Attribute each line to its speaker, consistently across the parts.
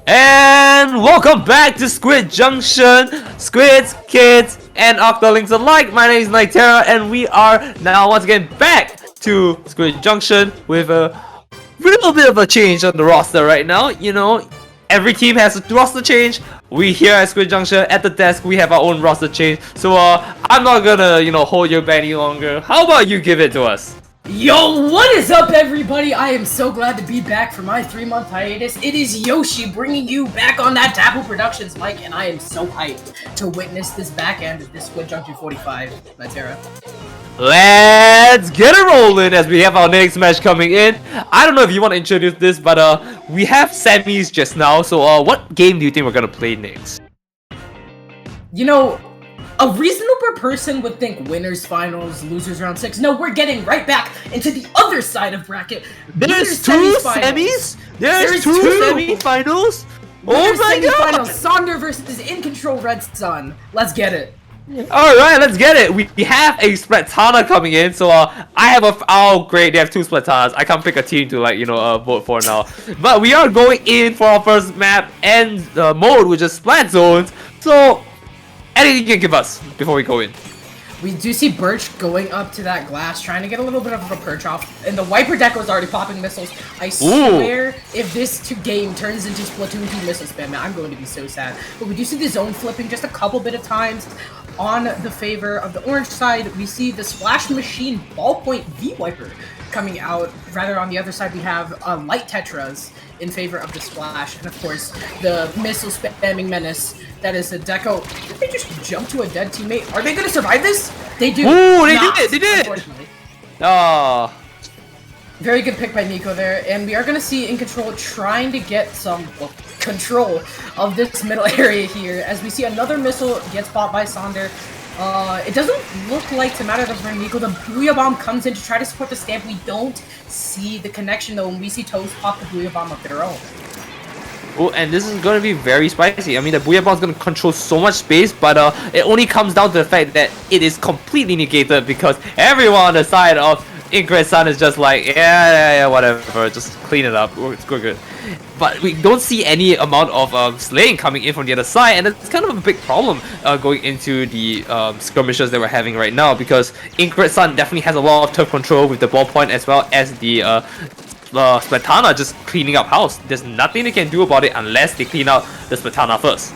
Speaker 1: And welcome back to Squid Junction, Squids, kids, and Octolings alike. My name is Nitera, and we are now once again back to Squid Junction with a little bit of a change on the roster right now. You know, every team has a roster change. We here at Squid Junction at the desk, we have our own roster change. So I'm not gonna hold you back any longer. How about you give it to us?
Speaker 2: Yo, what is up, everybody? I am so glad to be back from my 3-month hiatus. It is Yoshi bringing you back on that Dapple Productions mic, and I am so hyped to witness this back end of this Squid Junction 45, Nitera.
Speaker 1: Let's get it rolling as we have our next match coming in. I don't know if you want to introduce this, but we have semis just now. So what game do you think we're gonna play next?
Speaker 2: You know, a reasonable person would think winners finals, losers round 6. No, we're getting right back into the other side of bracket.
Speaker 1: There's two semis? There's two semi-finals? Oh my god!
Speaker 2: Sonder versus In Control Red Sun. Let's get it.
Speaker 1: Alright, let's get it. We have a Splatana coming in, so I have oh great, they have two Splatanas. I can't pick a team to vote for now. But we are going in for our first map and mode, which is Splat Zones. So anything you can give us before we go in?
Speaker 2: We do see Birch going up to that glass, trying to get a little bit of a perch off, and the Wiper deck was already popping missiles. I swear, if this game turns into Splatoon 2 missile spam, man, I'm going to be so sad. But we do see the zone flipping just a couple bit of times on the favor of the orange side. We see the Splash Machine Ballpoint V-Wiper coming out. Rather, on the other side, we have Light Tetras in favor of the Splash, and of course, the missile spamming menace that is the Deco. Did they just jump to a dead teammate? Are they going to survive this? They do.
Speaker 1: Ooh, they did it! They did!
Speaker 2: Unfortunately.
Speaker 1: Oh.
Speaker 2: Very good pick by Nico there, and we are going to see In Control trying to get some control of this middle area here, as we see another missile gets popped by Sonder. It doesn't look like to matter for Nico. The Booyah Bomb comes in to try to support the stamp. We don't see the connection though, and we see Toast pop the Booyah Bomb up their own.
Speaker 1: Oh, and this is going to be very spicy. I mean, the Booyah Bomb is going to control so much space, but it only comes down to the fact that it is completely negated because everyone on the side of Red Sun is just like, yeah, whatever, just clean it up, it's good. But we don't see any amount of slaying coming in from the other side, and it's kind of a big problem going into the skirmishes that we're having right now, because Red Sun definitely has a lot of turf control with the ballpoint as well as the Splatana just cleaning up house. There's nothing they can do about it unless they clean out the Splatana first.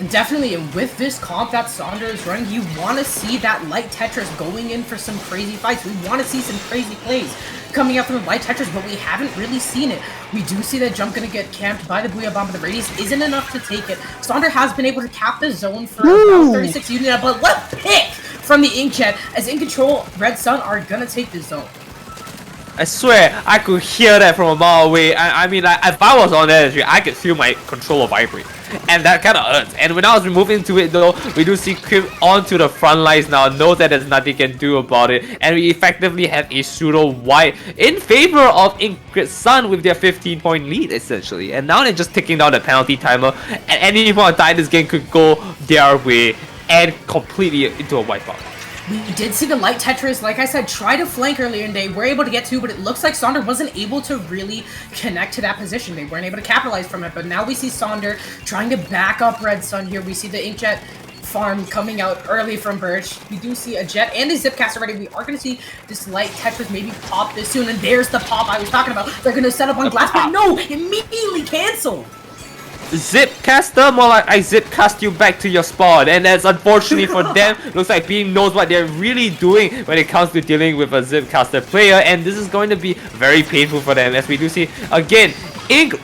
Speaker 2: Definitely, and with this comp that Sonder is running, you want to see that Light Tetris going in for some crazy fights. We want to see some crazy plays coming out from the Light Tetris, but we haven't really seen it. We do see that jump going to get camped by the Booyah Bomb, but the radius isn't enough to take it. Sonder has been able to cap the zone for about 36 units, but what pick from the Inkjet as In Control Red Sun are going to take this zone.
Speaker 1: I swear, I could hear that from a mile away. I mean, if I was on that, I could feel my controller vibrate. And that kind of hurts. And when I was moving to it though, we do see Crim onto the front lines now. Knows that there's nothing can do about it. And we effectively have a pseudo wipe in favor of Red Sun with their 15-point lead, essentially. And now they're just ticking down the penalty timer. At any point in time, this game could go their way and completely into a wipeout.
Speaker 2: We did see the Light Tetris, like I said, try to flank earlier, and they were able to get to, but it looks like Sonder wasn't able to really connect to that position. They weren't able to capitalize from it, but now we see Sonder trying to back up Red Sun here. We see the Inkjet farm coming out early from Birch. We do see a Jet and a Zipcast already. We are going to see this Light Tetris maybe pop this soon, and there's the pop I was talking about. They're going to set up on glass, but no, immediately canceled.
Speaker 1: Zipcaster? More like I zipcast you back to your spawn, and that's unfortunately for them. Looks like Beam knows what they're really doing when it comes to dealing with a Zipcaster player, and this is going to be very painful for them, as we do see again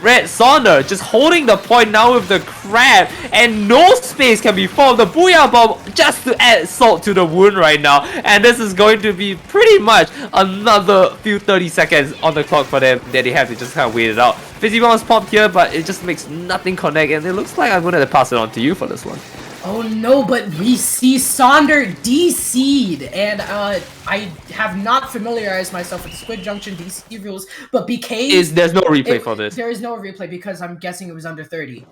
Speaker 1: Red Sonder just holding the point now with the crab, and no space can be formed. The Booyah Bomb just to add salt to the wound right now, and this is going to be pretty much another few 30 seconds on the clock for them that they have to just kind of wait it out. Fizzy Bomb's popped here, but it just makes nothing connect, and it looks like I'm going to pass it on to you for this one.
Speaker 2: Oh no, but we see Sonder DC'd, and I have not familiarized myself with the Squid Junction DC rules, but BK...
Speaker 1: There's no replay for this.
Speaker 2: There is no replay because I'm guessing it was under 30.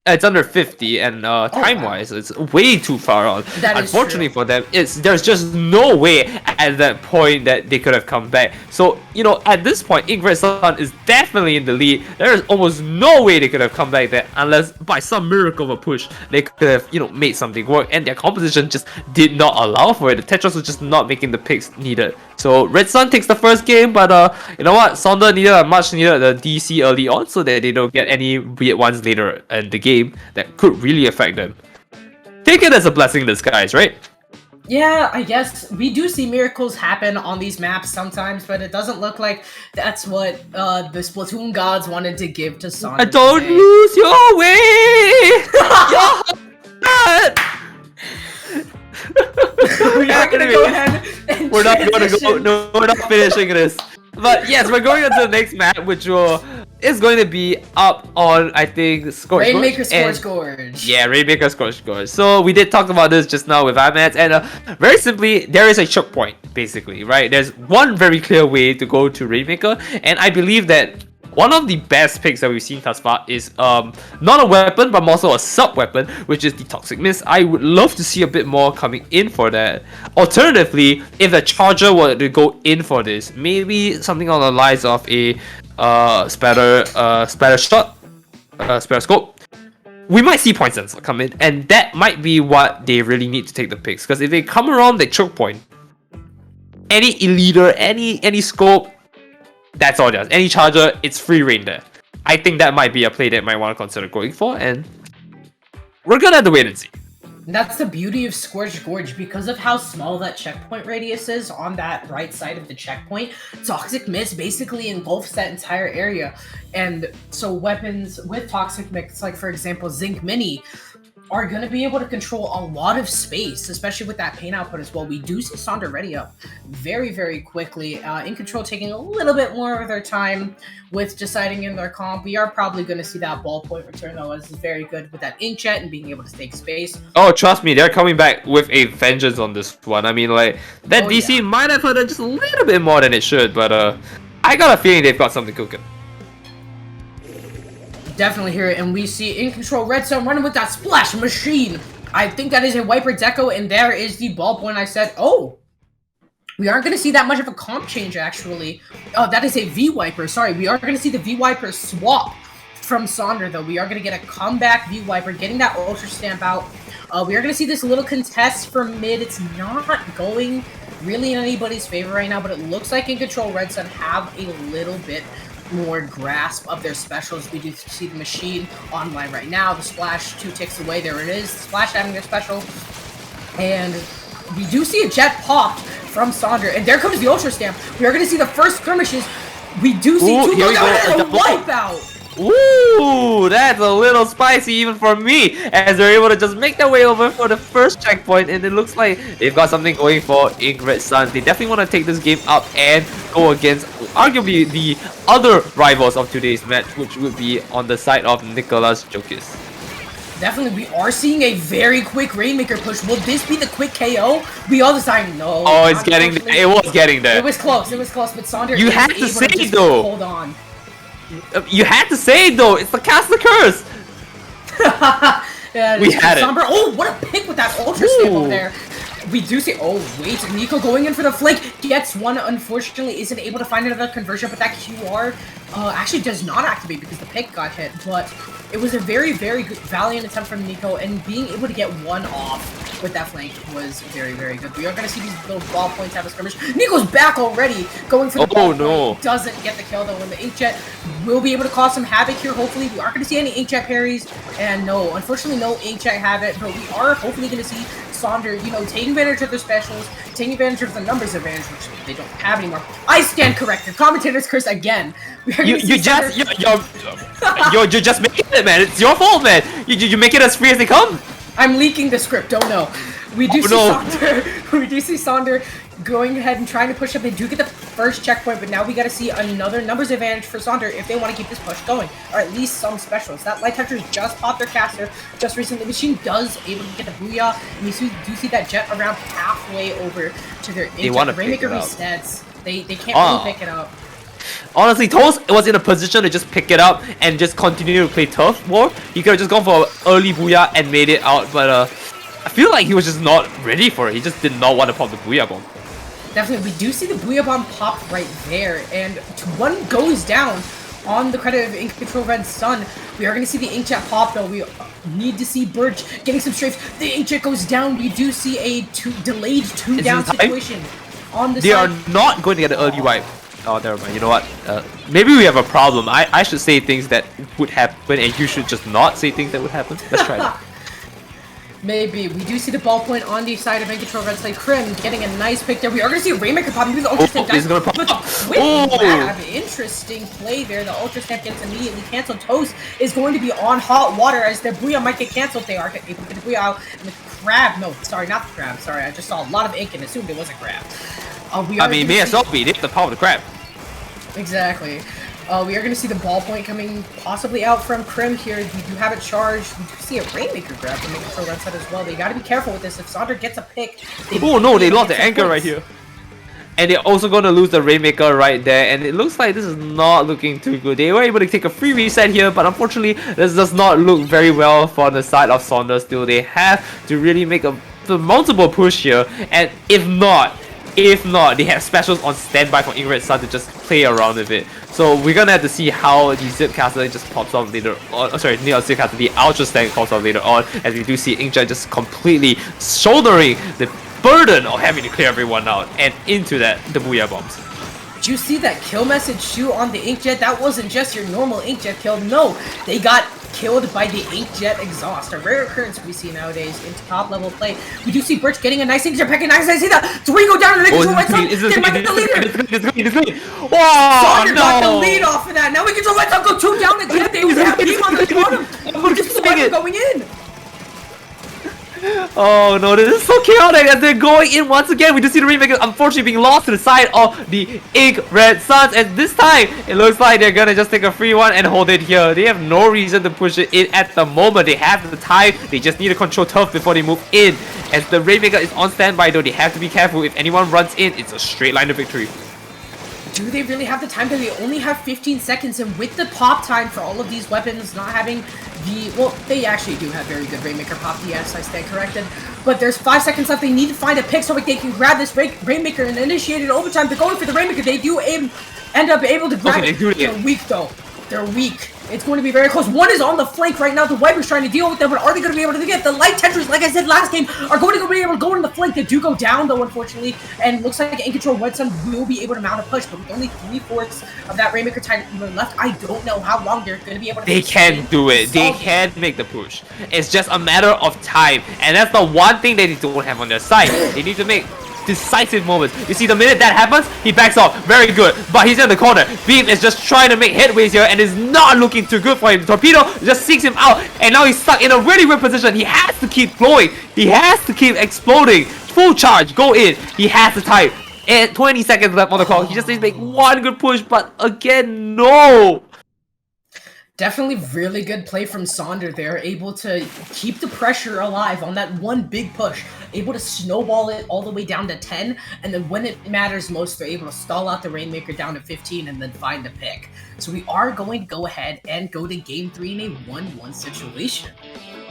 Speaker 1: It's under 50, and time-wise, it's way too far on.
Speaker 2: That is
Speaker 1: Unfortunately
Speaker 2: true.
Speaker 1: for them, there's just no way at that point that they could have come back. So, you know, at this point, InC Sun is definitely in the lead. There is almost no way they could have come back there unless by some miracle of a push, they could have, you know, made something work. And their composition just did not allow for it. The Tetris was just not making the picks needed. So Red Sun takes the first game, but you know what? Sonder needed a much needed DC early on so that they don't get any weird ones later in the game that could really affect them. Take it as a blessing in disguise, right?
Speaker 2: Yeah, I guess we do see miracles happen on these maps sometimes, but it doesn't look like that's what the Splatoon gods wanted to give to Sonder.
Speaker 1: Don't lose your way!
Speaker 2: We are gonna go ahead and
Speaker 1: we're not finishing this. But yes, we're going on to the next map, which is going to be up on, I think, Scorch.
Speaker 2: Rainmaker Scorch Gorge.
Speaker 1: Yeah, Rainmaker Scorch Gorge. So we did talk about this just now with Ahmed, and very simply, there is a choke point, basically, right? There's one very clear way to go to Rainmaker, and I believe that one of the best picks that we've seen thus far is not a weapon, but also a sub-weapon, which is the Toxic Mist. I would love to see a bit more coming in for that. Alternatively, if the Charger were to go in for this, maybe something on the lines of a spatter shot, spatter scope, we might see point sensor come in, and that might be what they really need to take the picks. Because if they come around the choke point, any eliter, any scope, that's all there is. Any charger, it's free reign there. I think that might be a play that might want to consider going for, and we're gonna have to wait and see.
Speaker 2: That's the beauty of Scorch Gorge. Because of how small that checkpoint radius is on that right side of the checkpoint, Toxic Mist basically engulfs that entire area. And so weapons with Toxic Mist, like for example Zinc Mini, are going to be able to control a lot of space, especially with that paint output as well. We do see Sonder ready up very, very quickly. InControl taking a little bit more of their time with deciding in their comp. We are probably going to see that ballpoint return, though, as is very good with that inkjet and being able to take space.
Speaker 1: Oh, trust me, they're coming back with a vengeance on this one. I mean, like, that DC might have hurt just a little bit more than it should, but I got a feeling they've got something cooking.
Speaker 2: Definitely hear it, and we see InControl Red Zone running with that splash machine. I think that is a Wiper Deco, and there is the ballpoint. I said, oh, we aren't going to see that much of a comp change, actually. Oh, that is a V-Wiper. Sorry, we are going to see the V-Wiper swap from Sonder, though. We are going to get a comeback V-Wiper, getting that Ultra Stamp out. We are going to see this little contest for mid. It's not going really in anybody's favor right now, but it looks like InControl Red Sun have a little bit more grasp of their specials. We do see the machine online right now. The splash 2 ticks away. There it is. The splash having their special. And we do see a jet popped from Sonder. And there comes the Ultra Stamp. We are going to see the first skirmishes. We do see two goes out and a wipeout.
Speaker 1: Ooh, that's a little spicy even for me, as they're able to just make their way over for the first checkpoint, and it looks like they've got something going for InC Sun. They definitely want to take this game up and go against arguably the other rivals of today's match, which would be on the side of Nikola's Jokic.
Speaker 2: Definitely, we are seeing a very quick Rainmaker push. Will this be the quick KO? We all decided no.
Speaker 1: Oh, it's getting there. It was getting there.
Speaker 2: It was close, but Sonder
Speaker 1: you had to say it though.
Speaker 2: Hold on.
Speaker 1: You had to say it though. It's the caster curse.
Speaker 2: Yeah,
Speaker 1: we had it.
Speaker 2: Oh, what a pick with that Ultra Stamp over there. We do see. Oh, wait. Nico going in for the flank. Gets one. Unfortunately, isn't able to find another conversion, but that QR actually does not activate because the pick got hit. But it was a very, very good, valiant attempt from Nico, and being able to get one off with that flank was very, very good. We are going to see these little ball points have a skirmish. Nico's back already, going for the ball point. Doesn't get the kill, though, when the inkjet will be able to cause some havoc here, hopefully. We aren't going to see any inkjet parries, and no, unfortunately, no inkjet havoc, but we are hopefully going to see Sonder, you know, taking advantage of their specials, taking advantage of the numbers advantage, which they don't have anymore. I stand corrected. Commentator's curse again.
Speaker 1: You're just making it, man. It's your fault, man. You make it as free as they come.
Speaker 2: I'm leaking the script. Don't know. We do see Sonder. We do see Sonder going ahead and trying to push up. They do get the first checkpoint, but now we got to see another numbers advantage for Sonder if they want to keep this push going, or at least some specials. That Light Touchers just popped their caster just recently. The machine does able to get the booyah, and we do see that jet around halfway over to their
Speaker 1: They want to
Speaker 2: Rainmaker
Speaker 1: pick it up.
Speaker 2: resets. They can't really pick it up.
Speaker 1: Honestly, Toast was in a position to just pick it up and just continue to play turf war. He could have just gone for an early booyah and made it out, but I feel like he was just not ready for it. He just did not want to pop the booyah bomb.
Speaker 2: Definitely, we do see the booyah bomb pop right there, and one goes down on the credit of Ink Control Red Sun. We are going to see the Inkjet pop, though. We need to see Birch getting some strafes. The Inkjet goes down. We do see a delayed two-down situation on the side.
Speaker 1: They are not going to get an early wipe. Oh, never mind. You know what? Maybe we have a problem. I should say things that would happen, and you should just not say things that would happen. Let's try that.
Speaker 2: Maybe. We do see the ball point on the side of Control Red Side. Krim getting a nice pick there. We are going to see a Rainmaker pop. Maybe the Ultra Stamp
Speaker 1: he's going to pop.
Speaker 2: Interesting play there. The Ultra Stamp gets immediately canceled. Toast is going to be on hot water as the Booyah might get canceled. They are able to get the Booyah out. And the Crab. No, sorry, not the Crab. Sorry, I just saw a lot of ink and assumed it was a Crab.
Speaker 1: I mean, may as well be. It's the power of the Crab.
Speaker 2: Exactly. We are going to see the ball point coming possibly out from Krim here. We do have it charged. We do see a Rainmaker grab from Control Red Side as well. They got to be careful with this. If Sonder gets a pick,
Speaker 1: oh no, they lost the anchor right here. And they're also going to lose the Rainmaker right there. And it looks like this is not looking too good. They were able to take a free reset here, but unfortunately, this does not look very well for the side of Sonder still. They have to really make a multiple push here. And if not, they have specials on standby for Red Sun to just play around with it. So we're gonna have to see how the Zip Caster just pops off later on. Sorry, not Zip Caster, the Ultra Stank pops off later on, as we do see Inkjet just completely shouldering the burden of having to clear everyone out, and into that, the Booyah Bombs.
Speaker 2: Did you see that kill message shoot on the Inkjet? That wasn't just your normal Inkjet kill. No, they got killed by the Inkjet exhaust. A rare occurrence we see nowadays in top level play. We do see Birch getting a nice Inkjet pack, and I see that. So we go down to the Control Red Sun. They might get the leader. Sonder got the lead off of that. Now we Control Red Sun go 2 down again. They have team on the bottom. We're just going in.
Speaker 1: Oh no, this is so chaotic as they're going in once again. We just see the Rainmaker unfortunately being lost to the side of the Ink Red Suns, and this time it looks like they're gonna just take a free one and hold it here. They have no reason to push it in at the moment. They have the time, they just need to control turf before they move in. As the Rainmaker is on standby though, they have to be careful. If anyone runs in, it's a straight line to victory.
Speaker 2: Do they really have the time? Because they only have 15 seconds, and with the pop time for all of these weapons not having the... Well, they actually do have very good Rainmaker pop, yes, I stand corrected. But there's 5 seconds left. They need to find a pick so they can grab this Rainmaker and initiate it overtime. They're going for the Rainmaker. They do end up able to grab it. They're weak, though. They're weak. It's going to be very close. One is on the flank right now. The Viper's trying to deal with them, but are they going to be able to get the Light Tetris, like I said last game, are going to be able to go in the flank. They do go down, though, unfortunately, and looks like In Control Red Sun will be able to mount a push, but with only 3/4 of that Rainmaker time left, I don't know how long they're going to be able to...
Speaker 1: They can do it. They can make the push. It's just a matter of time, and that's the one thing they don't have on their side. They need to make decisive moments. You see, the minute that happens, he backs off. Very good. But he's in the corner. Beam is just trying to make headways here and is not looking too good for him. Torpedo just seeks him out, and now he's stuck in a really weird position. He has to keep flowing. He has to keep exploding. Full charge. Go in. He has the time. And 20 seconds left on the clock. He just needs to make one good push, but again, no.
Speaker 2: Definitely really good play from Sonder there, able to keep the pressure alive on that one big push, able to snowball it all the way down to 10, and then when it matters most, they're able to stall out the Rainmaker down to 15 and then find the pick. So we are going to go ahead and go to Game 3 in a 1-1 situation.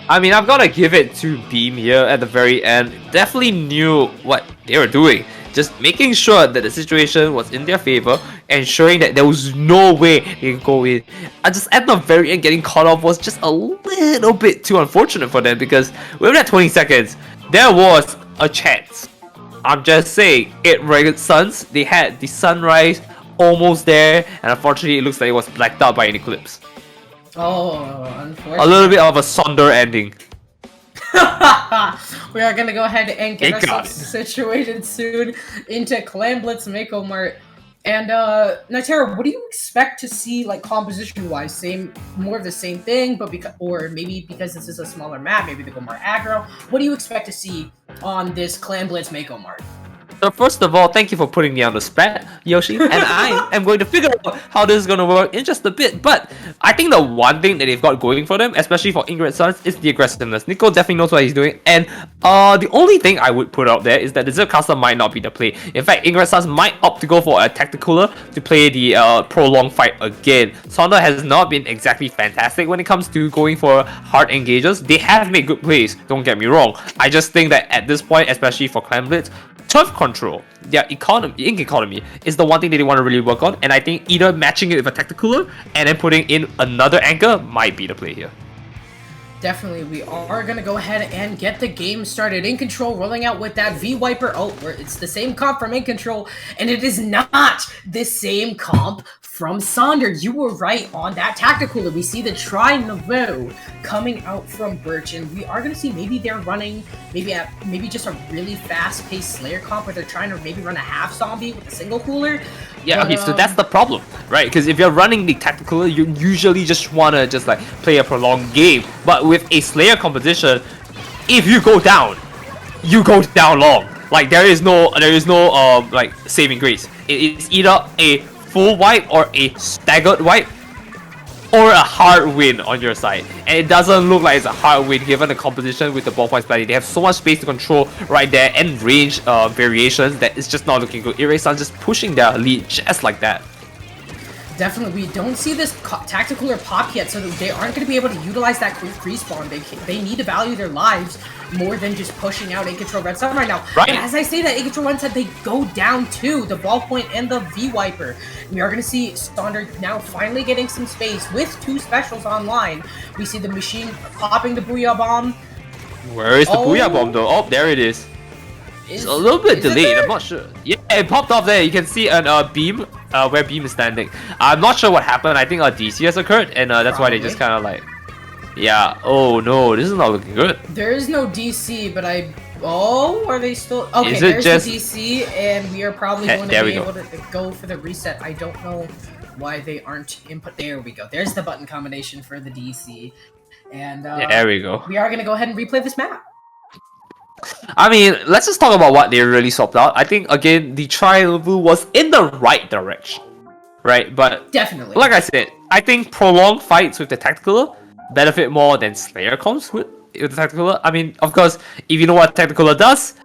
Speaker 1: I mean, I've got to give it to Beam here at the very end. Definitely knew what they were doing. Just making sure that the situation was in their favor, ensuring that there was no way they could go in. Just at the very end, getting caught off was just a little bit too unfortunate for them, because with that 20 seconds, there was a chance. I'm just saying, Red Suns, they had the sunrise almost there, and unfortunately it looks like it was blacked out by an eclipse.
Speaker 2: Oh, unfortunately.
Speaker 1: A little bit of a Sonder ending.
Speaker 2: We are gonna go ahead and get ourselves situated soon into Clan Blitz MakoMart. And Nitera, what do you expect to see, like, composition-wise? More of the same thing, but or maybe because this is a smaller map, maybe they go more aggro. What do you expect to see on this Clan Blitz MakoMart?
Speaker 1: So first of all, thank you for putting me on the spot, Yoshi, and I am going to figure out how this is going to work in just a bit. But I think the one thing that they've got going for them, especially for Ingrid Suns, is the aggressiveness. Nico definitely knows what he's doing, and the only thing I would put out there is that the Zipcaster might not be the play. In fact, Ingrid Suns might opt to go for a Tacticular to play the prolonged fight again. Sonder has not been exactly fantastic when it comes to going for hard engages. They have made good plays, don't get me wrong. I just think that at this point, especially for Clan Blitz, turf control, their ink economy, is the one thing that they want to really work on, and I think either matching it with a Tacticular and then putting in another anchor might be the play here.
Speaker 2: Definitely, we are going to go ahead and get the game started. In Control rolling out with that V-Wiper. Oh, it's the same comp from In Control, and it is not the same comp from Sonder. You were right on that Tactical. We see the Tri-Nouveau coming out from Birch, and we are going to see maybe they're running maybe just a really fast-paced Slayer comp where they're trying to maybe run a half zombie with a single cooler.
Speaker 1: Yeah,
Speaker 2: but,
Speaker 1: okay, so that's the problem, right? Because if you're running the Tactical, you usually just want to just like play a prolonged game. But with a Slayer composition, if you go down long. Like there is no like saving grace. It's either a full wipe or a staggered wipe or a hard win on your side, and it doesn't look like it's a hard win given the composition with the ballpoint splitting. They have so much space to control right there and range variations that it's just not looking good. Erasan just pushing their lead just like that.
Speaker 2: Definitely, we don't see this Tactical or pop yet, so they aren't going to be able to utilize that quick respawn. They need to value their lives more than just pushing out In Control Red Sun right now.
Speaker 1: Right.
Speaker 2: And as I say that, In Control Red Sun, they go down to the ballpoint and the V-Wiper. We are going to see Sonder now finally getting some space with two specials online. We see the machine popping the Booyah Bomb.
Speaker 1: Where is the Booyah Bomb though? Oh, there it is. It's a little bit delayed, I'm not sure. Yeah, it popped off there. You can see an beam where beam is standing. I'm not sure what happened. I think a DC has occurred, and that's why they just kind of like... Yeah, oh no, this is not looking good.
Speaker 2: There is no DC, but are they still... Okay, there's the DC, and we are probably going to be able to go for the reset. I don't know why they aren't input. There we go. There's the button combination for the DC. And
Speaker 1: there we go.
Speaker 2: We are going to go ahead and replay this map.
Speaker 1: I mean, let's just talk about what they really swapped out. I think, again, the Tri-Nouveau was in the right direction, right? But
Speaker 2: definitely,
Speaker 1: like I said, I think prolonged fights with the Tacticular benefit more than Slayer comps with the Tacticular. I mean, of course, if you know what Tacticular does,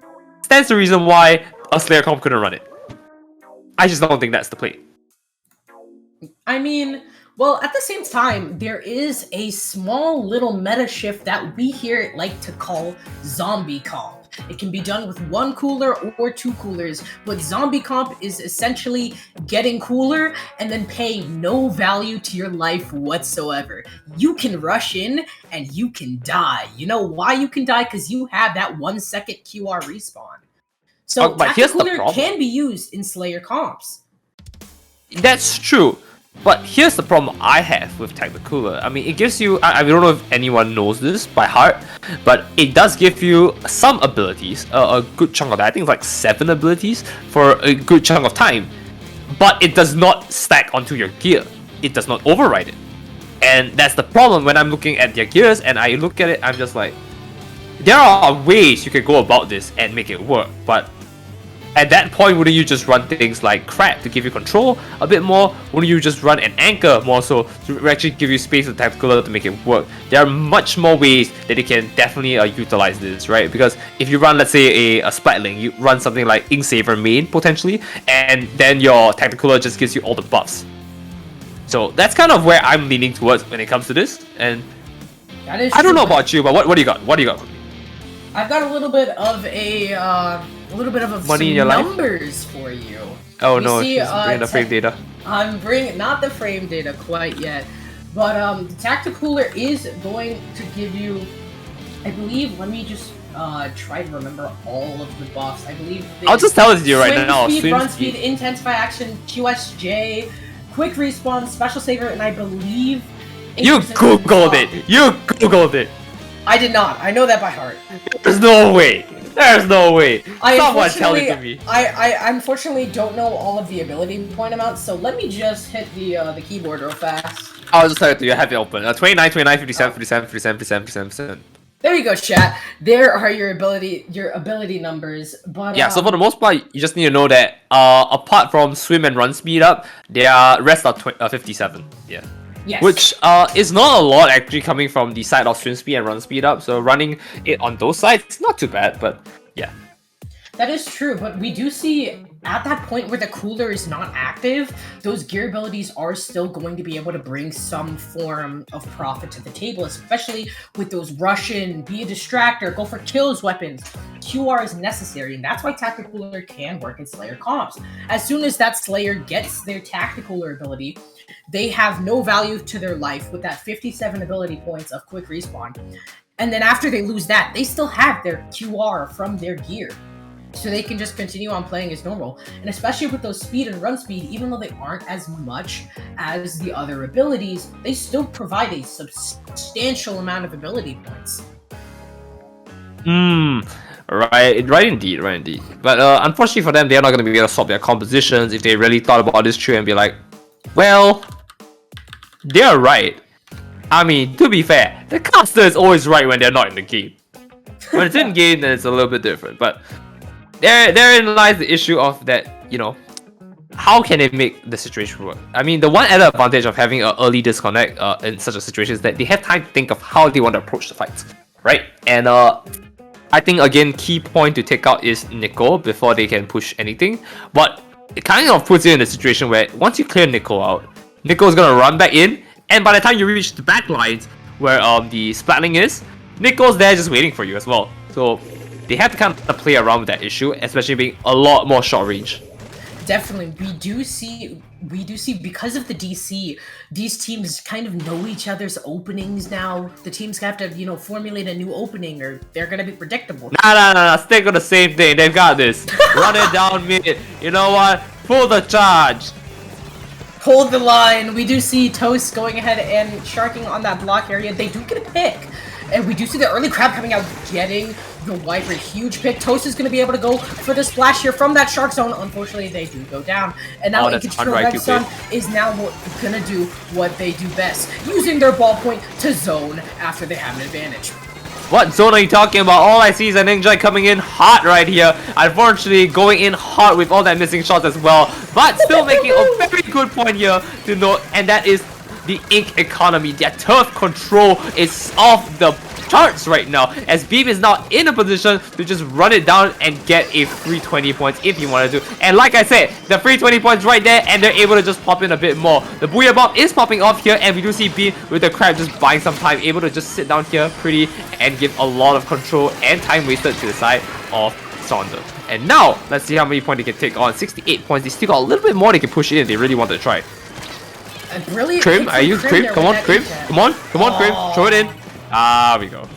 Speaker 1: that's the reason why a Slayer comp couldn't run it. I just don't think that's the play.
Speaker 2: I mean... Well, at the same time, there is a small little meta shift that we here like to call zombie comp. It can be done with one cooler or two coolers, but zombie comp is essentially getting cooler and then paying no value to your life whatsoever. You can rush in and you can die. You know why you can die? Because you have that 1 second QR respawn. So
Speaker 1: but here's the
Speaker 2: Tacticular
Speaker 1: problem.
Speaker 2: can be used in Slayer comps.
Speaker 1: That's true. But here's the problem I have with Tacticular. I mean, it gives you... I don't know if anyone knows this by heart, but it does give you some abilities, a good chunk of that. I think it's like 7 abilities for a good chunk of time. But it does not stack onto your gear. It does not override it. And that's the problem when I'm looking at their gears and I look at it, I'm just like... There are ways you can go about this and make it work, but... At that point, wouldn't you just run things like crab to give you control a bit more? Wouldn't you just run an anchor more so to actually give you space with Tacticular to make it work? There are much more ways that you can definitely utilize this, right? Because if you run, let's say, a Splatling, you run something like Ink Saver main, potentially, and then your Tacticular just gives you all the buffs. So that's kind of where I'm leaning towards when it comes to this, and I don't know about you, but what do you got? What do you got?
Speaker 2: I've got a little bit of
Speaker 1: money in your
Speaker 2: numbers for you.
Speaker 1: Oh no, she's bringing the frame data.
Speaker 2: I'm bringing not the frame data quite yet, but the Tacticular is going to give you, I believe. Let me just try to remember all of the buffs. I believe.
Speaker 1: I'll just tell it to you right now.
Speaker 2: Speed, run speed, intensify action, QSJ, quick respawn, special saver, and I believe.
Speaker 1: You googled it. You googled it.
Speaker 2: I did not. I know that by heart.
Speaker 1: There's no way. There's no way. Someone tell it to me.
Speaker 2: I unfortunately don't know all of the ability point amounts, so let me just hit the keyboard real fast.
Speaker 1: I'll just tell it to you. I have it open. 29, 59, 57, 57, 57, 57, 57.
Speaker 2: There you go, chat. There are your ability numbers. But
Speaker 1: Yeah, so for the most part, you just need to know that apart from swim and run speed up, their rest are 57. Yeah.
Speaker 2: yes.
Speaker 1: Which is not a lot actually coming from the side of swim speed and run speed up. So running it on those sides, it's not too bad, but yeah.
Speaker 2: That is true, but we do see at that point where the cooler is not active, those gear abilities are still going to be able to bring some form of profit to the table, especially with those Russian, be a distractor, go for kills weapons. QR is necessary, and that's why Tactical Cooler can work in Slayer comps. As soon as that Slayer gets their Tactical Cooler ability, they have no value to their life with that 57 ability points of quick respawn. And then after they lose that, they still have their QR from their gear. So they can just continue on playing as normal. And especially with those speed and run speed, even though they aren't as much as the other abilities, they still provide a substantial amount of ability points.
Speaker 1: Right indeed. But unfortunately for them, they're not going to be able to swap their compositions if they really thought about this tree and be like, well, they're right. I mean, to be fair, the caster is always right when they're not in the game. When it's in game, then it's a little bit different, but therein lies the issue of that, you know, how can they make the situation work? I mean, the one added advantage of having an early disconnect in such a situation is that they have time to think of how they want to approach the fights, right? And I think, again, key point to take out is Nikola before they can push anything. But it kind of puts you in a situation where once you clear Nikola out, Nikola's going to run back in, and by the time you reach the back lines where the splatling is, Nikola's there just waiting for you as well. So they have to kind of play around with that issue, especially being a lot more short range.
Speaker 2: Definitely, we do see because of the DC, these teams kind of know each other's openings now. The teams have to, you know, formulate a new opening or they're gonna be predictable.
Speaker 1: Nah, stick with the same thing. They've got this. Run it down mid. You know what? Pull the charge.
Speaker 2: Hold the line. We do see Toast going ahead and sharking on that block area. They do get a pick. And we do see the early crab coming out, getting the Viper. Huge pick. Toast is going to be able to go for the splash here from that shark zone. Unfortunately, they do go down. And now Red Sun is now going to do what they do best, using their ballpoint to zone after they have an advantage.
Speaker 1: What zone are you talking about? All I see is an Ninja coming in hot right here. Unfortunately, going in hot with all that missing shots as well. But still making a very good point here to note, and that is the InC economy. Their turf control is off the charts right now, as Beam is now in a position to just run it down and get a free 20 points if you wanted to. And like I said, the free 20 points right there, and they're able to just pop in a bit more. The Booyah Bomb is popping off here, and we do see Beam with the crab just buying some time, able to just sit down here pretty and give a lot of control and time wasted to the side of Sonder. And now, let's see how many points they can take on. 68 points. They still got a little bit more they can push in if they really want to try. Crim, are you Crim? Come on, Crim. Come on, Crim. Throw it in. Ah, we go.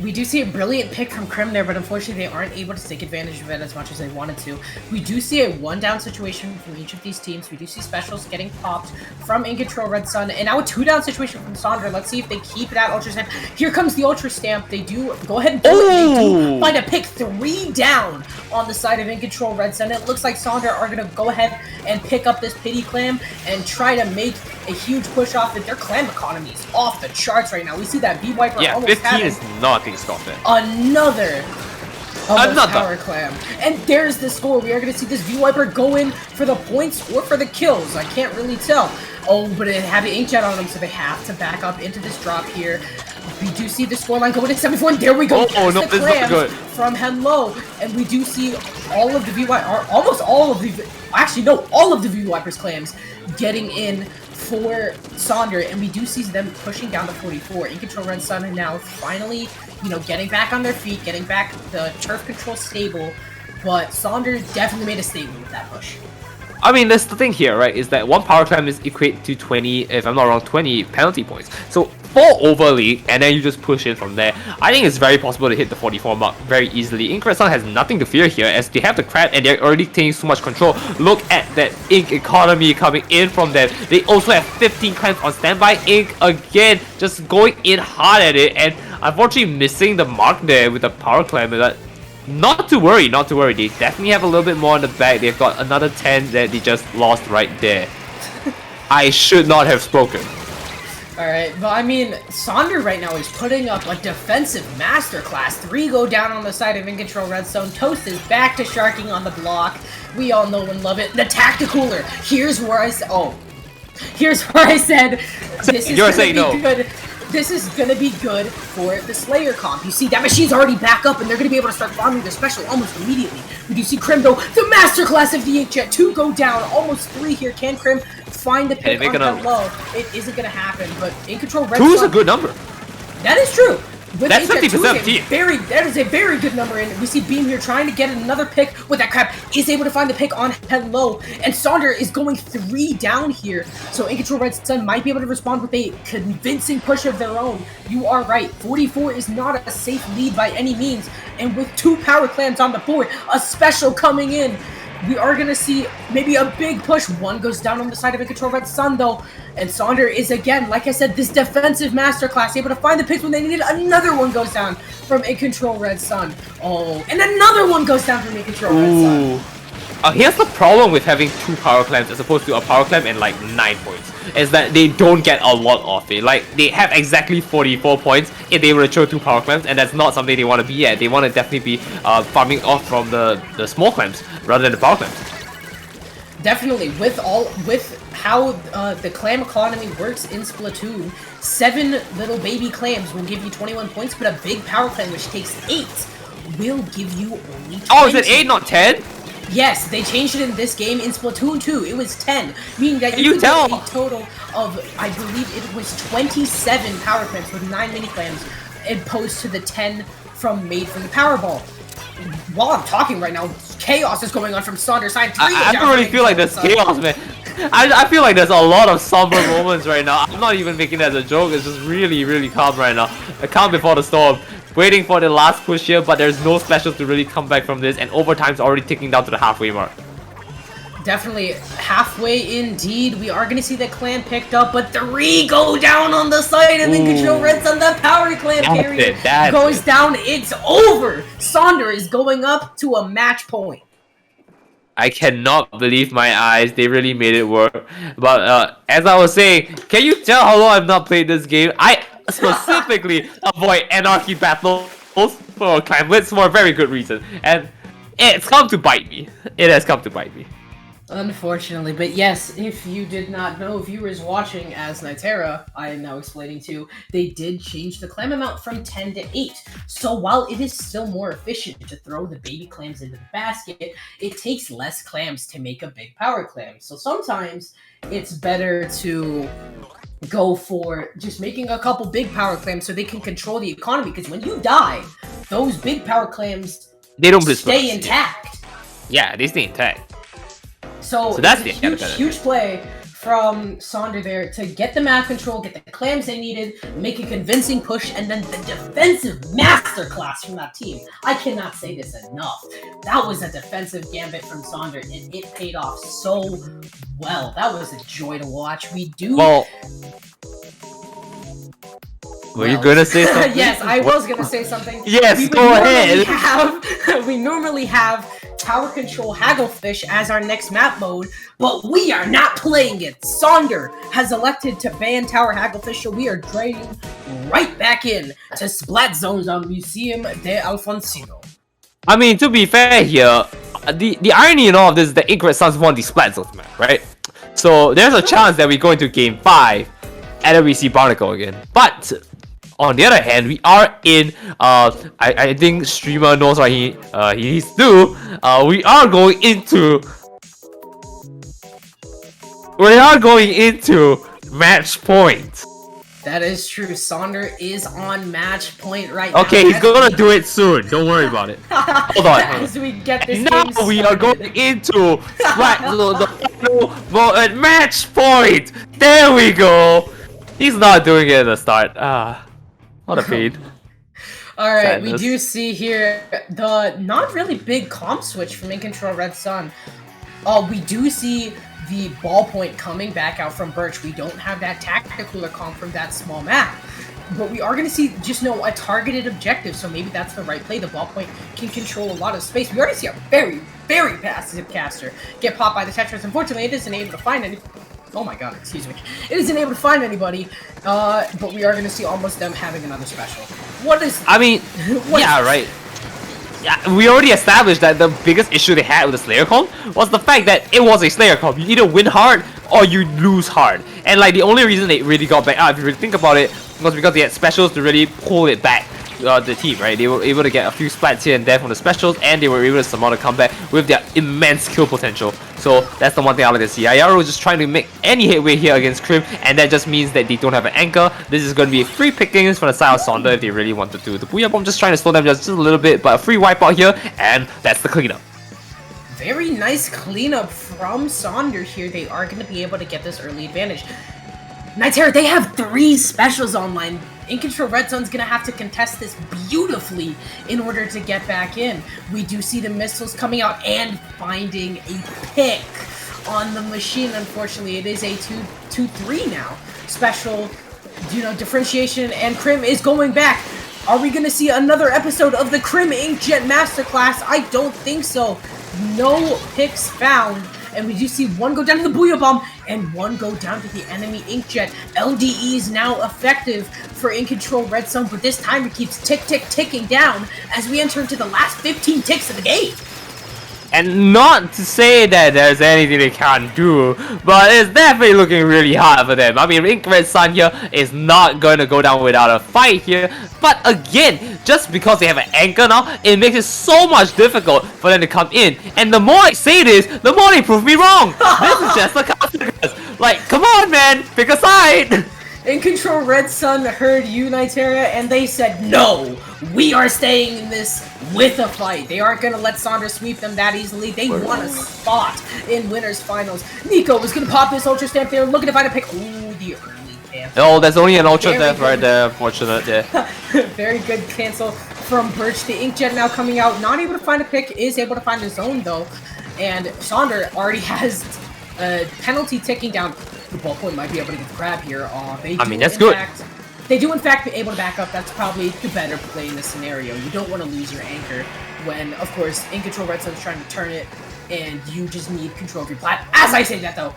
Speaker 2: We do see a brilliant pick from Crim there, but unfortunately they aren't able to take advantage of it as much as they wanted to. We do see a one-down situation from each of these teams. We do see specials getting popped from In Control Red Sun, and now a two-down situation from Sonder. Let's see if they keep that Ultra Stamp. Here comes the Ultra Stamp. They do go ahead and do it. They do find a pick 3 down on the side of In Control Red Sun. It looks like Sonder are going to go ahead and pick up this Pity Clam and try to make a huge push off it. Their clam economy is off the charts right now. We see that V-Wiper almost
Speaker 1: 15 is not being stopped there.
Speaker 2: Another power clam. And there's the score. We are going to see this V-Wiper go in for the points or for the kills. I can't really tell. Oh, but it had the inkjet on them, so they have to back up into this drop here. We do see the scoreline going to 74, and there we go.
Speaker 1: Oh no, this is not good.
Speaker 2: From Hello, and we do see all of the V-Wiper, almost all of the, actually no, all of the V-Wiper's clams getting in for Sonder, and we do see them pushing down to 44. In Control Red Sun and now finally, you know, getting back on their feet, getting back the turf control stable, but Sonder definitely made a statement with that push.
Speaker 1: I mean, that's the thing here, right, is that one power climb is equate to 20, if I'm not wrong, 20 penalty points. So 4 over league, and then you just push in from there. I think it's very possible to hit the 44 mark very easily. InC Red Sun has nothing to fear here, as they have the crab and they're already taking so much control. Look at that InC economy coming in from them. They also have 15 clams on standby. InC again just going in hard at it, and unfortunately missing the mark there with the power climb. But not to worry. They definitely have a little bit more in the bag. They've got another 10 that they just lost right there. I should not have spoken.
Speaker 2: Alright, but I mean, Sonder right now is putting up a defensive masterclass. 3 go down on the side of In Control Redstone. Toast is back to sharking on the block. We all know and love it. The Tacticooler. Here's where I said, this is
Speaker 1: You're saying no.
Speaker 2: good. This is gonna be good for the Slayer comp. You see, that machine's already back up, and they're gonna be able to start farming their special almost immediately. We do see Krim, though, the masterclass of the Inkjet. 2 go down, almost 3 here. Can Krim find the pick on that low? It isn't gonna happen, but In Control Red
Speaker 1: 2 is a good number.
Speaker 2: That is true. With
Speaker 1: That's 50% team.
Speaker 2: That is a very good number, and we see Beam here trying to get another pick with that crap. Is able to find the pick on head low, and Sonder is going 3 down here. So In Control Red Sun might be able to respond with a convincing push of their own. You are right. 44 is not a safe lead by any means, and with 2 power clams on the board, a special coming in. We are going to see maybe a big push. 1 goes down on the side of In Control Red Sun, though. And Sonder is, again, like I said, this defensive masterclass, able to find the picks when they need it. Another 1 goes down from In Control Red Sun. Oh, and another 1 goes down from In Control Red Sun.
Speaker 1: Here's the problem with having 2 power clams as opposed to a power clam and like 9 points. Is that they don't get a lot of it. Like, they have exactly 44 points if they were to throw 2 power clams, and that's not something they want to be at. They want to definitely be farming off from the small clams rather than the power clams.
Speaker 2: Definitely, with how the clam economy works in Splatoon, 7 little baby clams will give you 21 points, but a big power clam, which takes 8, will give you only 20.
Speaker 1: Oh, is it 8, not 10?
Speaker 2: Yes, they changed it in this game. In Splatoon 2, it was 10, meaning that you could get a total of, I believe it was 27 power clams with 9 mini clams, opposed to the 10 made from the Powerball. While I'm talking right now, chaos is going on from Sonder's side.
Speaker 1: I don't really feel like there's chaos, man. I feel like there's a lot of somber moments right now. I'm not even making that as a joke. It's just really, really calm right now. A calm before the storm. Waiting for the last push here, but there's no specials to really come back from this, and overtime's already ticking down to the halfway mark.
Speaker 2: Definitely halfway indeed. We are going to see the clan picked up, but 3 go down on the side of In Control Red Sun. The power clan carry goes down. It's over. Sonder is going up to a match point.
Speaker 1: I cannot believe my eyes. They really made it work. But as I was saying, can you tell how long I've not played this game? I specifically avoid anarchy battles for clanlets for a very good reason. And it's come to bite me. It has come to bite me.
Speaker 2: Unfortunately, but yes, if you did not know, viewers watching as Nitera, I am now explaining to, they did change the clam amount from 10 to 8. So while it is still more efficient to throw the baby clams into the basket, it takes less clams to make a big power clam. So sometimes it's better to go for just making a couple big power clams so they can control the economy, because when you die, those big power clams
Speaker 1: they don't
Speaker 2: stay intact.
Speaker 1: Yeah, they stay intact.
Speaker 2: So that's a huge play from Sonder there to get the map control, get the clams they needed, make a convincing push, and then the defensive masterclass from that team. I cannot say this enough. That was a defensive gambit from Sonder, and it paid off so well. That was a joy to watch. We do...
Speaker 1: Well, were you gonna say something?
Speaker 2: Yes, I was gonna say something.
Speaker 1: Yes, go ahead.
Speaker 2: We normally have Tower Control Hagglefish as our next map mode, but we are not playing it. Sonder has elected to ban Tower Hagglefish, so we are draining right back in to Splat Zones on Musem de Alfonsino.
Speaker 1: I mean, to be fair here, the irony in all of this is that Ink Suns won the Splat Zones map, right? So there's a chance that we go into Game 5 and then we see Barnacle again. But on the other hand, we are in, I think streamer knows what he needs to do. We are going into match point.
Speaker 2: That is true. Sonder is on match point right now.
Speaker 1: Okay, he's gonna do it soon. Don't worry about it. Hold on.
Speaker 2: As we get this
Speaker 1: now
Speaker 2: game
Speaker 1: we are going into the final at match point. There we go. He's not doing it at the start. What a pain.
Speaker 2: Alright, sadness. We do see here the not really big comp switch from In Control Red Sun. We do see the ballpoint coming back out from Birch. We don't have that Tacticooler comp from that small map. But we are going to see just a targeted objective, so maybe that's the right play. The ballpoint can control a lot of space. We already see a very, very passive caster get popped by the Tetris. Unfortunately, it isn't able to find any Oh my god, excuse me. It isn't able to find anybody, but we are going to see almost them having another special. What is...
Speaker 1: I mean, yeah, right. Yeah, we already established that the biggest issue they had with the Slayer comp was the fact that it was a Slayer comp. You either win hard or you lose hard. And like the only reason they really got back out, if you really think about it, was because they had specials to really pull it back. The team, right? They were able to get a few splats here and there from the specials, and they were able to somehow come back with their immense kill potential. So that's the one thing I like to see. IRO is just trying to make any headway here against Crim, and that just means that they don't have an anchor. This is going to be free pickings from the side of Sonder if they really wanted to. The Booyah Bomb just trying to slow them just a little bit, but a free wipeout here, and that's the cleanup.
Speaker 2: Very nice cleanup from Sonder here. They are going to be able to get this early advantage. Nitera, they have 3 specials online. In Control Red Sun's gonna have to contest this beautifully in order to get back in. We do see the missiles coming out and finding a pick on the machine. Unfortunately, it is a 2-3 now. Special, differentiation, and Crim is going back. Are we gonna see another episode of the Crim Inkjet Masterclass? I don't think so. No picks found. And we do see one go down to the Booyah Bomb and one go down to the enemy Inkjet. LDE is now effective for In Control Red Sun, but this timer keeps ticking down as we enter into the last 15 ticks of the game.
Speaker 1: And not to say that there's anything they can't do, but it's definitely looking really hard for them. I mean, Ink Red Sun here is not going to go down without a fight here. But again, just because they have an anchor now, it makes it so much difficult for them to come in. And the more I say this, the more they prove me wrong. This is just a consequence. Like, come on, man, pick a side.
Speaker 2: In Control Red Sun heard you, Nitera, and they said, no, we are staying in this with a fight. They aren't going to let Sonder sweep them that easily. They want a spot in Winners Finals. Nico is going to pop this Ultra Stamp there, looking to find a pick. Ooh, the early cancel.
Speaker 1: Oh, there's only an Ultra Stamp right there, unfortunate, yeah.
Speaker 2: Very good cancel from Birch. The Inkjet now coming out, not able to find a pick, is able to find his own, though. And Sonder already has a penalty ticking down. The ballpoint might be able to get the grab here.
Speaker 1: That's good.
Speaker 2: They do in fact be able to back up. That's probably the better play in this scenario. You don't want to lose your anchor when, of course, In Control Red Sun's trying to turn it, and you just need control of your plat. As I say that though,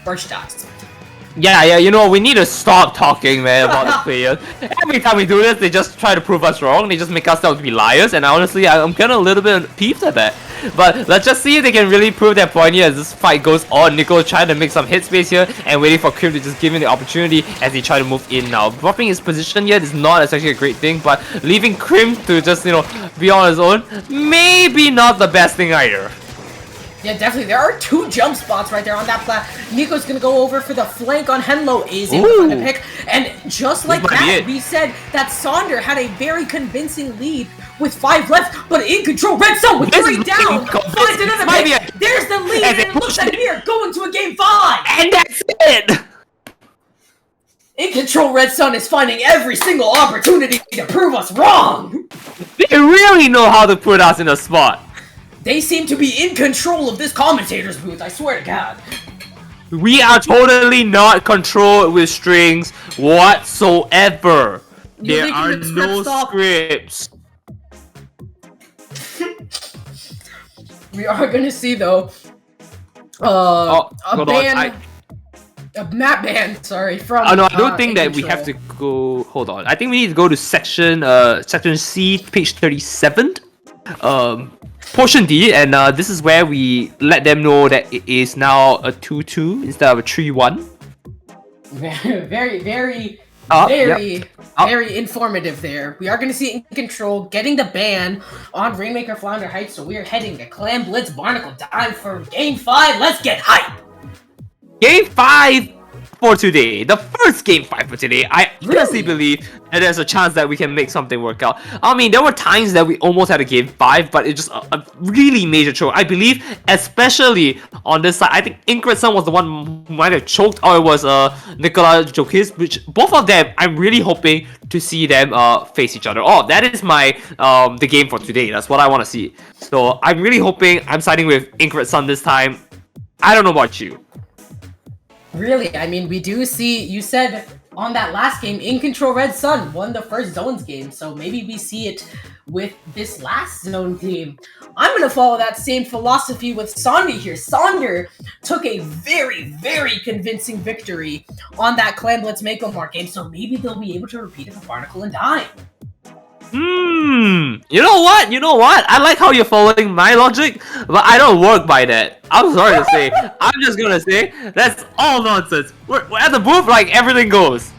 Speaker 2: Birch dies.
Speaker 1: Yeah, we need to stop talking, man, about the players. Every time we do this, they just try to prove us wrong. They just make us out to be liars, and honestly, I'm kind of a little bit peeved at that. But let's just see if they can really prove their point here as this fight goes on. Nikola trying to make some hit space here and waiting for Crim to just give him the opportunity as he try to move in now. Dropping his position here is not actually a great thing, but leaving Crim to just, be on his own, maybe not the best thing either.
Speaker 2: Yeah, definitely. There are 2 jump spots right there on that plat. Nico's gonna go over for the flank on Henlo. Is able to find a pick. And just like that, we said that Sonder had a very convincing lead with 5 left, but In Control Red Sun with 3 down finds another pick. There's the lead, and it looks like we're going to a game 5.
Speaker 1: And that's it!
Speaker 2: In Control Red Sun is finding every single opportunity to prove us wrong.
Speaker 1: They really know how to put us in a spot.
Speaker 2: They seem to be in control of this commentator's booth, I swear to God.
Speaker 1: We are totally not controlled with strings whatsoever. There are no scripts.
Speaker 2: We are gonna see though, a map ban, sorry, from
Speaker 1: no, I don't think that we have to go, hold on. I think we need to go to section C, page 37. Portion D, and this is where we let them know that it is now a 2-2 instead of a 3-1.
Speaker 2: Very informative there. We are going to see In Control getting the ban on Rainmaker Flounder Heights, so we are heading to Clan Blitz Barnacle. Time for Game 5. Let's get hype!
Speaker 1: Game 5 for today. The first Game 5 for today. I honestly believe that there's a chance that we can make something work out. I mean, there were times that we almost had a Game 5, but it's just a really major choke. I believe, especially on this side, I think Ink Red Sun was the one who might have choked, or it was Nikola Jokic, which both of them, I'm really hoping to see them face each other. Oh, that is my the game for today. That's what I want to see. So I'm really hoping I'm siding with Ink Red Sun this time. I don't know about you.
Speaker 2: Really, I mean, we do see, you said on that last game, In Control Red Sun won the first Zones game, so maybe we see it with this last Zone team. I'm going to follow that same philosophy with Sonder here. Sonder took a very, very convincing victory on that Clan Blitz MakoMart game, so maybe they'll be able to repeat it with Barnacle and Dime.
Speaker 1: You know what? You know what? I like how you're following my logic, but I don't work by that. I'm sorry to say. I'm just gonna say that's all nonsense. We're at the booth like everything goes.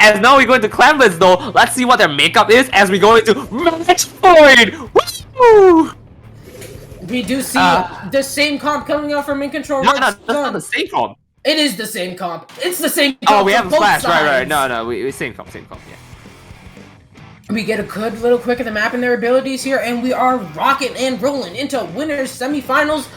Speaker 1: And now we go into Clan Blitz though. Let's see what their makeup is as we go into match point. Woo!
Speaker 2: We do see the same comp coming out from In Control Red Sun.
Speaker 1: No, that's not the same comp.
Speaker 2: It is the same comp. It's the same comp.
Speaker 1: Oh, we have a flash.
Speaker 2: Sides.
Speaker 1: Right. No, we same comp, yeah.
Speaker 2: We get a good little quick of the map and their abilities here, and we are rocking and rolling into winners semifinals,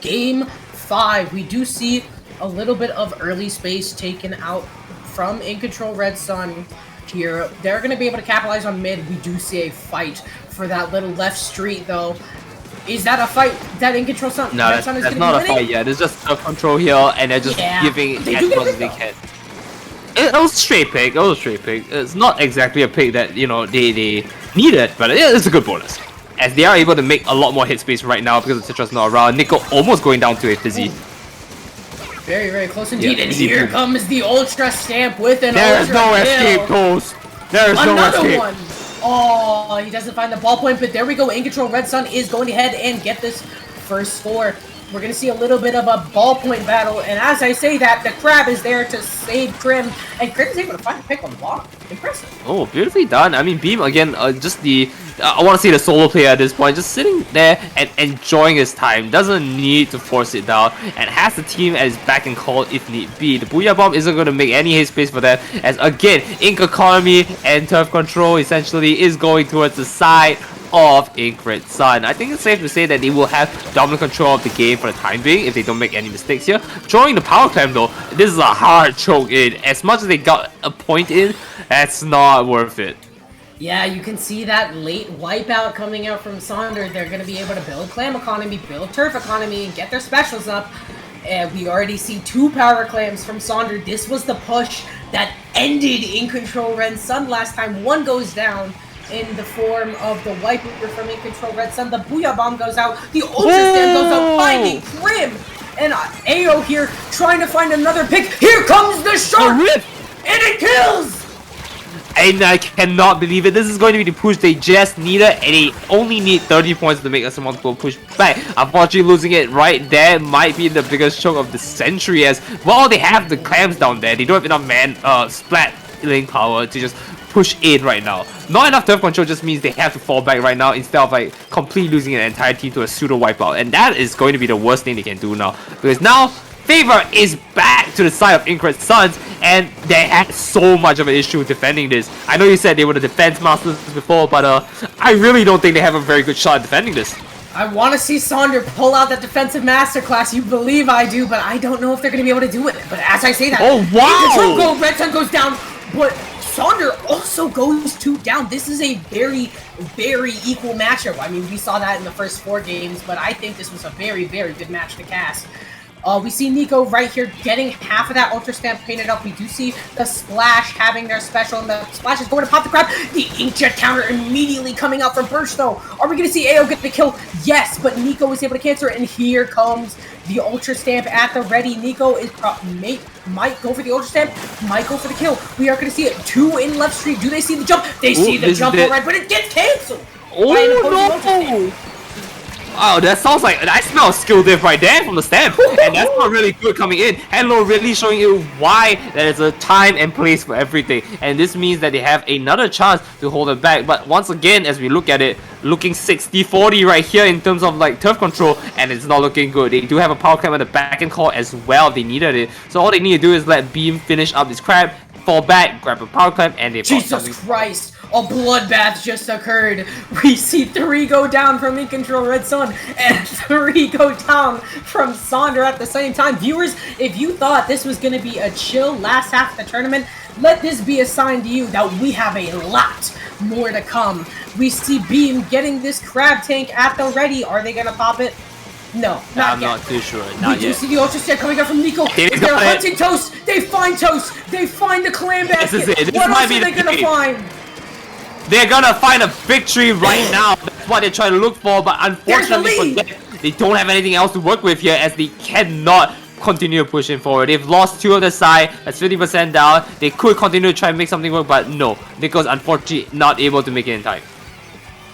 Speaker 2: game 5. We do see a little bit of early space taken out from In Control Red Sun here. They're going to be able to capitalize on mid. We do see a fight for that little left street, though. Is that a fight that In Control Sun?
Speaker 1: No,
Speaker 2: Red Sun is
Speaker 1: that's
Speaker 2: gonna
Speaker 1: not
Speaker 2: be
Speaker 1: a fight yet. It's just a control here, and they're just giving
Speaker 2: they
Speaker 1: as
Speaker 2: do get
Speaker 1: much as they can. It was straight pick. It was straight pick. It's not exactly a pick that they needed, but it's a good bonus. As they are able to make a lot more hit space right now because the Citra's not around. Nico almost going down to a fizzy.
Speaker 2: Very, very close indeed. And here comes the Ultra Stamp with an
Speaker 1: There is
Speaker 2: Ultra
Speaker 1: no
Speaker 2: kill.
Speaker 1: escape, Toast. There is no escape.
Speaker 2: Another one. Oh, he doesn't find the ballpoint, but there we go. In Control Red Sun is going ahead and get this first score. We're going to see a little bit of a ballpoint battle, and as I say that, the Crab is there to save Krim, and Krim is able to find a pick on block. Impressive.
Speaker 1: Oh, beautifully done. I mean, Beam, again, just the... I want to see the solo player at this point, just sitting there and enjoying his time. Doesn't need to force it down, and has the team at his back and call if need be. The Booyah Bomb isn't going to make any hit space for that, as again, Ink Economy and Turf Control essentially is going towards the side of Ink Red Sun. I think it's safe to say that they will have dominant control of the game for the time being if they don't make any mistakes here. Throwing the power climb though, this is a hard choke in. As much as they got a point in, that's not worth it.
Speaker 2: Yeah, you can see that late wipeout coming out from Sonder. They're going to be able to build Clam Economy, build Turf Economy, and get their specials up. And we already see 2 power clams from Sonder. This was the push that ended In Control Red Sun last time. One goes down in the form of the wiper from In Control Red Sun. The Booyah Bomb goes out. The Ultra Stand goes out, finding Krim. And AO here trying to find another pick. Here comes the shark! And it kills!
Speaker 1: And I cannot believe it. This is going to be the push they just needed, and they only need 30 points to make a multiple push back. Unfortunately, losing it right there might be the biggest choke of the century, as well they have the clams down there. They don't have enough splat lane power to just push in right now. Not enough turf control just means they have to fall back right now instead of like completely losing an entire team to a pseudo wipeout, and that is going to be the worst thing they can do now, because now Favor is back to the side of Ink Red Suns, and they had so much of an issue defending this. I know you said they were the defense masters before, but I really don't think they have a very good shot at defending this.
Speaker 2: I want to see Sonder pull out that defensive masterclass. You believe I do, but I don't know if they're going to be able to do it. But as I say that, Red Sun goes down, but Sonder also goes 2 down. This is a very, very equal matchup. I mean, we saw that in the first 4 games, but I think this was a very, very good match to cast. We see Nico right here getting half of that Ultra Stamp painted up. We do see the Splash having their special, and the Splash is going to pop the Crab. The Inkjet counter immediately coming out from Burst, though. Are we going to see AO get the kill? Yes, but Nico is able to cancel it, and here comes the Ultra Stamp at the ready. Nico is might go for the Ultra Stamp, might go for the kill. We are going to see it. 2 in left street. Do they see the jump? They see the jump, alright, but it gets canceled.
Speaker 1: Oh, no! Oh, that sounds like, I smell a skill diff right there from the stamp, and that's not really good coming in. Hello really showing you why there is a time and place for everything, and this means that they have another chance to hold it back. But once again, as we look at it, looking 60-40 right here in terms of like turf control, and it's not looking good. They do have a power clamp at the back end call as well. They needed it, so all they need to do is let Beam finish up this crab, fall back, grab a power clamp, and they
Speaker 2: Jesus Christ! A bloodbath just occurred. We see 3 go down from In Control Red Sun and 3 go down from Sonder at the same time. Viewers, if you thought this was going to be a chill last half of the tournament, let this be a sign to you that we have a lot more to come. We see Beam getting this crab tank at the ready. Are they going to pop it? No, not yet.
Speaker 1: I'm not too sure.
Speaker 2: We do see the Ultra Stamp coming out from Nico. They're hunting Toast. They find Toast. They find the clam basket.
Speaker 1: This is it. This
Speaker 2: What
Speaker 1: might
Speaker 2: else
Speaker 1: be
Speaker 2: are they
Speaker 1: the
Speaker 2: gonna
Speaker 1: game.
Speaker 2: find?
Speaker 1: They're gonna find a victory right now. That's what they're trying to look for, but unfortunately for them, they don't have anything else to work with here as they cannot continue pushing forward. They've lost 2 of the side. That's 50% down. They could continue to try and make something work, but no. Niko's unfortunately not able to make it in time.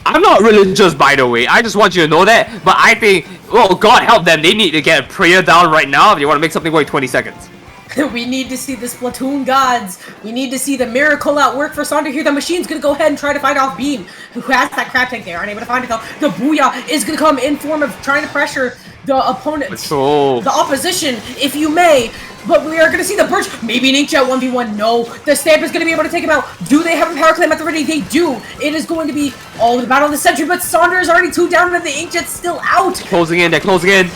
Speaker 1: I'm not religious, by the way. I just want you to know that. But I think, well, God help them. They need to get a prayer down right now if they want to make something work in 20 seconds.
Speaker 2: We need to see the Splatoon gods. We need to see the miracle at work for Sonder here. The machine's gonna go ahead and try to fight off Beam, who has that crab tank there. Unable to find it though. The Booyah is gonna come in form of trying to pressure the opponents. The opposition, if you may. But we are gonna see the Birch. Maybe an Inkjet 1v1. No. The Stamp is gonna be able to take him out. Do they have a power clamp at the ready? They do. It is going to be all the battle of the century, but Sonder is already 2 down and the Inkjet's still out.
Speaker 1: Closing in, they're closing in.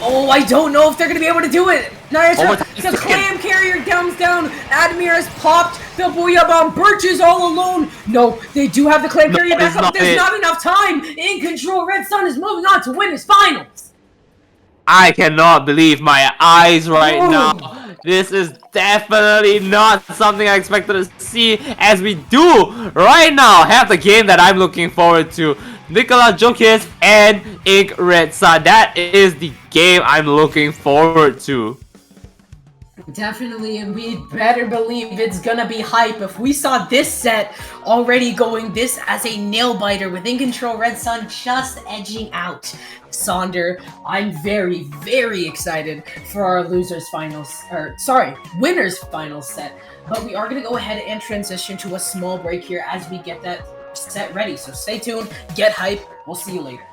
Speaker 2: Oh, I don't know if they're going to be able to do it. Nice. The
Speaker 1: second.
Speaker 2: clam carrier comes down. Admir has popped the Booyah Bomb. Birch is all alone. No, they do have the clam carrier back up. There's not enough time. In control, Red Sun is moving on to win his finals.
Speaker 1: I cannot believe my eyes right now. This is definitely not something I expected to see, as we do right now have the game that I'm looking forward to. Nikola, Jokic, and InC Red Sun. That is the game I'm looking forward to.
Speaker 2: Definitely, and we better believe it's gonna be hype. If we saw this set already going this as a nail biter with In Control Red Sun just edging out Sonder, I'm very, very excited for our losers finals, or sorry, winners finals set. But we are gonna go ahead and transition to a small break here as we get that set ready. So stay tuned, get hype. We'll see you later.